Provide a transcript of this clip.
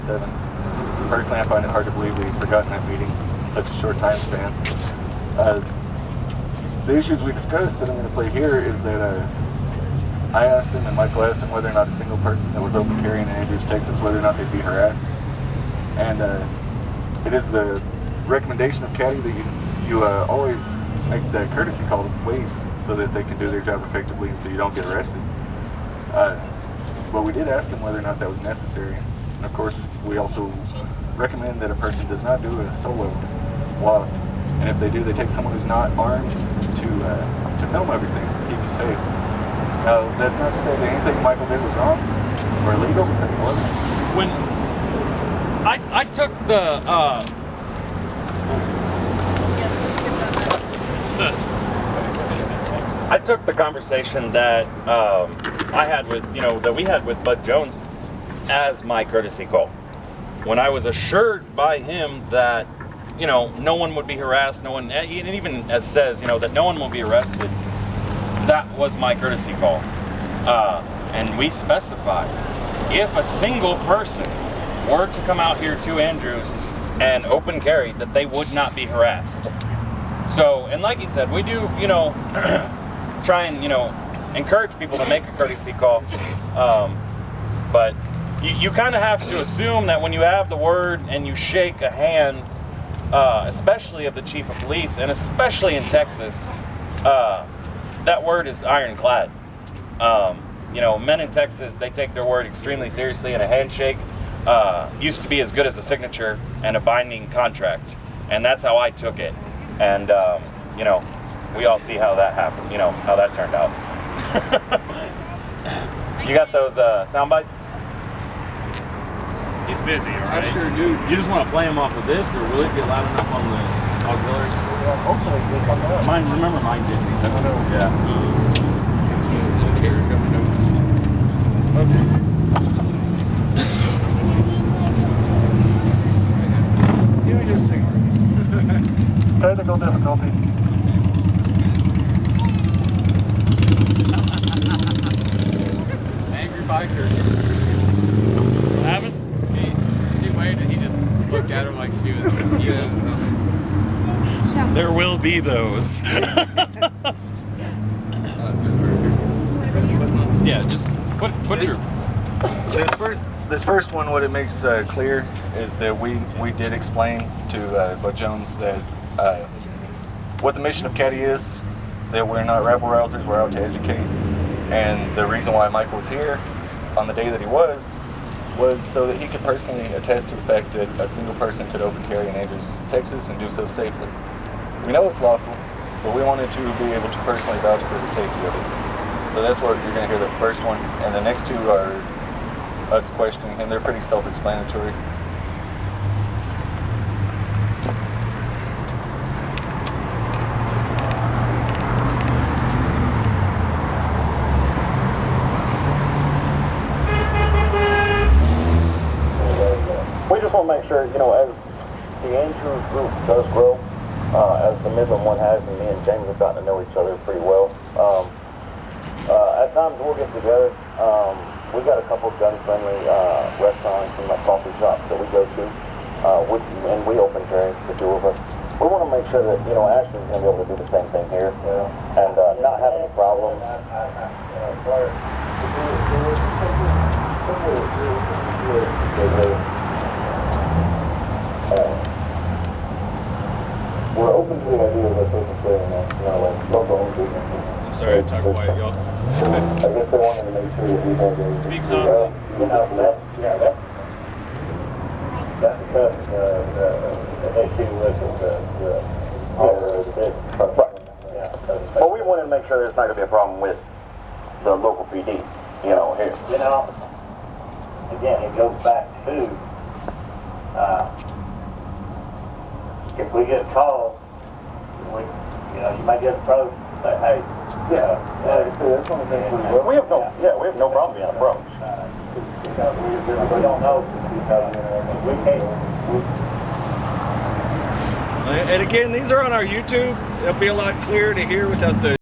7th. Personally, I find it hard to believe we've forgotten that meeting in such a short time span. The issues we discussed that I'm going to play here is that I asked him and Michael asked him whether or not a single person that was open carrying in Andrews, Texas, whether or not they'd be harassed. And it is the recommendation of Caddy that you always make that courtesy call to police so that they can do their job effectively and so you don't get arrested. But we did ask him whether or not that was necessary. And of course, we also recommend that a person does not do a solo walk. And if they do, they take someone who's not armed to film everything, to keep you safe. Now, that's not to say that anything Michael did was wrong or illegal, because it wasn't. When I took the I took the conversation that I had with, that we had with Bud Jones as my courtesy call. When I was assured by him that, no one would be harassed, no one, and even as says, that no one will be arrested, that was my courtesy call. And we specified, if a single person were to come out here to Andrews and open carry, that they would not be harassed. So, and like he said, we do, try and, encourage people to make a courtesy call. But you kind of have to assume that when you have the word and you shake a hand, especially of the chief of police, and especially in Texas, that word is ironclad. Men in Texas, they take their word extremely seriously, and a handshake used to be as good as a signature and a binding contract. And that's how I took it. And, we all see how that happened, how that turned out. You got those sound bites? He's busy, all right? I sure do. You just want to play them off of this, or will it get loud enough on the auxiliary? Yeah, hopefully it will come up. Mine, remember mine didn't. Yeah. It's here coming up. Okay. Give me just a second. Technical difficulty. Angry biker. Haven't? She waited, he just looked at her like she was There will be those. Yeah, just put your... This first one, what it makes clear is that we did explain to Bud Jones that what the mission of Caddy is, that we're not rabble rousers, we're out to educate. And the reason why Michael was here on the day that he was so that he could personally attest to the fact that a single person could open carry in Andrews, Texas, and do so safely. We know it's lawful, but we wanted to be able to personally vouch for the safety of it. So that's what you're going to hear the first one, and the next two are us questioning him. They're pretty self-explanatory. We just want to make sure, as the Andrews group does grow, as the Midland one has, and me and James have gotten to know each other pretty well. At times we'll get together. We've got a couple of gun-friendly restaurants and coffee shops that we go to, and we open carry, the two of us. We want to make sure that, Ashton's going to be able to do the same thing here, and not have any problems. We're open to the idea of us open carrying, like local home businesses. I'm sorry, I talk quiet, y'all. I guess they wanted to make sure that we had a... Speak softly. That's because the issue with the bid. Right. Well, we wanted to make sure there's not going to be a problem with the local PD, here. Again, it goes back to, if we get a call, you might get approached, say, hey, we have no problem being approached. We don't know, we can't. And again, these are on our YouTube. It'll be a lot clearer to hear without the